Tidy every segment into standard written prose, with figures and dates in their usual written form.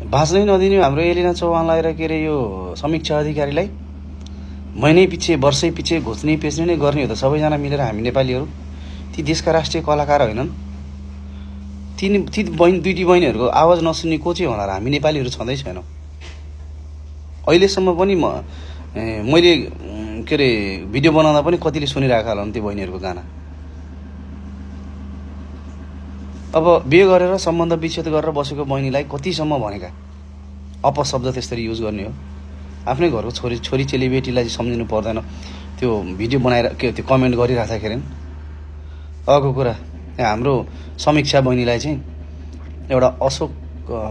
बाँच्नै नदिने हाम्रो एलिना चौहानलाई र के अरे यो समीक्षा अधिकारीलाई महिनै पछि वर्षै पछि घोच्ने पेच्ने नै गर्ने हो त सबैजना मिलेर हामी नेपालीहरू। ती देशका राष्ट्रिय कलाकार होइनन्? ती दुईटी बहिनीहरूको आवाज नसुन्ने को चाहिँ होला र? हामी नेपालीहरू छँदै छैनौँ अहिलेसम्म पनि। मैले के अरे भिडियो बनाउँदा पनि कतिले सुनिरहेका होला त्यो बहिनीहरूको गाना। अब बिहे गरेर सम्बन्ध विच्छेद गरेर बसेको बहिनीलाई कतिसम्म भनेका अपशब्द त्यसरी युज गर्ने हो? आफ्नै घरको छोरी चेलीबेटीलाई सम्झिनु पर्दैन त्यो भिडियो बनाएर त्यो कमेन्ट गरिराख्दाखेरि। अर्को कुरा हाम्रो समीक्षा बहिनीलाई चाहिँ एउटा अशोक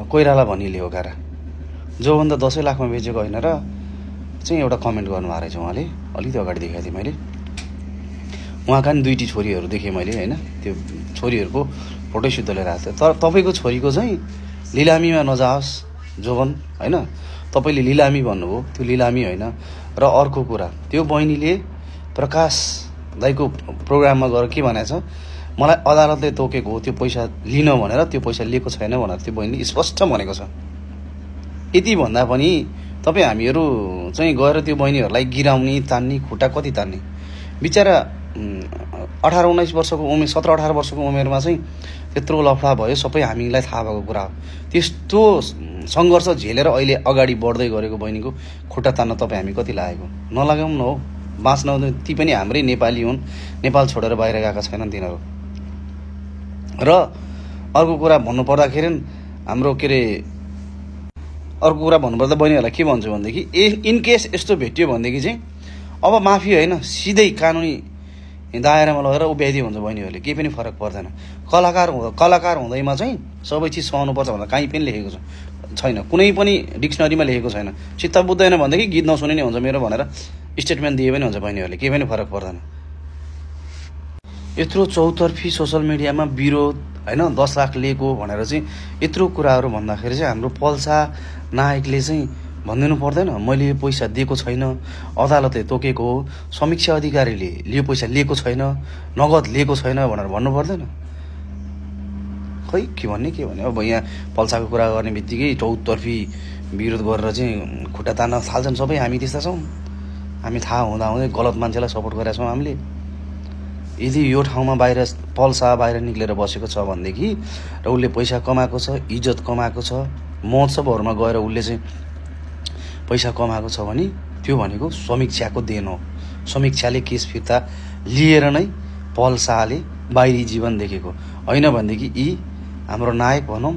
कोइराला भन्नेले हो गारा, जोभन्दा 10 लाखमा बेचेको होइन र चाहिँ एउटा कमेन्ट गर्नुभएको रहेछ उहाँले। अलिकति अगाडि देखाएको थिएँ मैले, उहाँका नि दुईटी छोरीहरू देखेँ मैले होइन। त्यो छोरीहरूको फोटो सुत्तो लिएर आएको थियो। तर तपाईँको छोरीको चाहिँ लिलामीमा नजाओस् जोवन होइन, तपाईँले लिलामी भन्नुभयो, त्यो लिलामी होइन। र अर्को कुरा त्यो बहिनीले प्रकाश दाईको प्रोग्राममा गएर के भनेको छ, मलाई अदालतले तोकेको हो त्यो पैसा लिन भनेर, त्यो पैसा लिएको छैन भनेर त्यो बहिनीले स्पष्ट भनेको छ। यति भन्दा पनि तपाईँ हामीहरू चाहिँ गएर त्यो बहिनीहरूलाई गिराउने तान्ने, खुट्टा कति तान्ने? बिचरा 18-19 वर्षको उमेर, 17-18 वर्षको उमेरमा चाहिँ त्यत्रो लफडा भयो, सबै हामीलाई थाहा भएको कुरा हो। त्यस्तो सङ्घर्ष झेलेर अहिले अगाडि बढ्दै गरेको बहिनीको खुट्टा तान्न तपाईँ हामी कति लागेको? नलागौँ न हो, बाँच्न। ती पनि हाम्रै नेपाली हुन्, नेपाल छोडेर बाहिर गएका छैनन् तिनीहरू। र अर्को कुरा भन्नुपर्दाखेरि हाम्रो के अरे अर्को कुरा भन्नुपर्दा बहिनीहरूलाई के भन्छु भनेदेखि, इनकेस यस्तो भेटियो भनेदेखि चाहिँ अब माफी होइन, सिधै कानुनी दायरामा लगेर उभ्याइदियो भन्छ बहिनीहरूले, केही पनि फरक पर्दैन। कलाकार हुँदैमा चाहिँ सबै चिज सहनुपर्छ भनेर कहीँ पनि लेखेको छैन, कुनै पनि डिक्सनरीमा लेखेको छैन। चित्त बुझ्दैन भनेदेखि गीत नसुने नै हुन्छ मेरो भनेर स्टेटमेन्ट दिए पनि हुन्छ बहिनीहरूले, केही पनि फरक पर्दैन। यत्रो चौतर्फी सोसल मिडियामा विरोध होइन, 10 लाख लिएको भनेर चाहिँ यत्रो कुराहरू भन्दाखेरि चाहिँ हाम्रो पल्सा नायकले चाहिँ भनिदिनु पर्दैन मैले यो पैसा दिएको छैन, अदालतले तोकेको हो, समीक्षा अधिकारीले यो पैसा लिएको छैन, नगद लिएको छैन भनेर भन्नु पर्दैन? खै के भन्ने अब यहाँ पल्साको कुरा गर्ने बित्तिकै चौतर्फी विरोध गरेर चाहिँ खुट्टा तान्न थाल्छन् सबै। हामी त्यस्ता छौँ, हामी थाहा हुँदाहुँदै गलत मान्छेलाई सपोर्ट गरेका छौँ हामीले। यदि यो ठाउँमा बाहिर पल्सा बाहिर निक्लेर बसेको छ भनेदेखि र उसले पैसा कमाएको छ, इज्जत कमाएको छ, महोत्सवहरूमा गएर उसले चाहिँ पैसा कमाएको छ भने त्यो भनेको समीक्षाको देन हो। समीक्षाले केस फिर्ता लिएर नै पल्साले बाहिरी जीवन देखेको होइन भनेदेखि यी हाम्रो नायक भनौँ,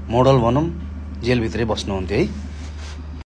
मोडल भनौँ, जेलभित्रै बस्नुहुन्थ्यो है।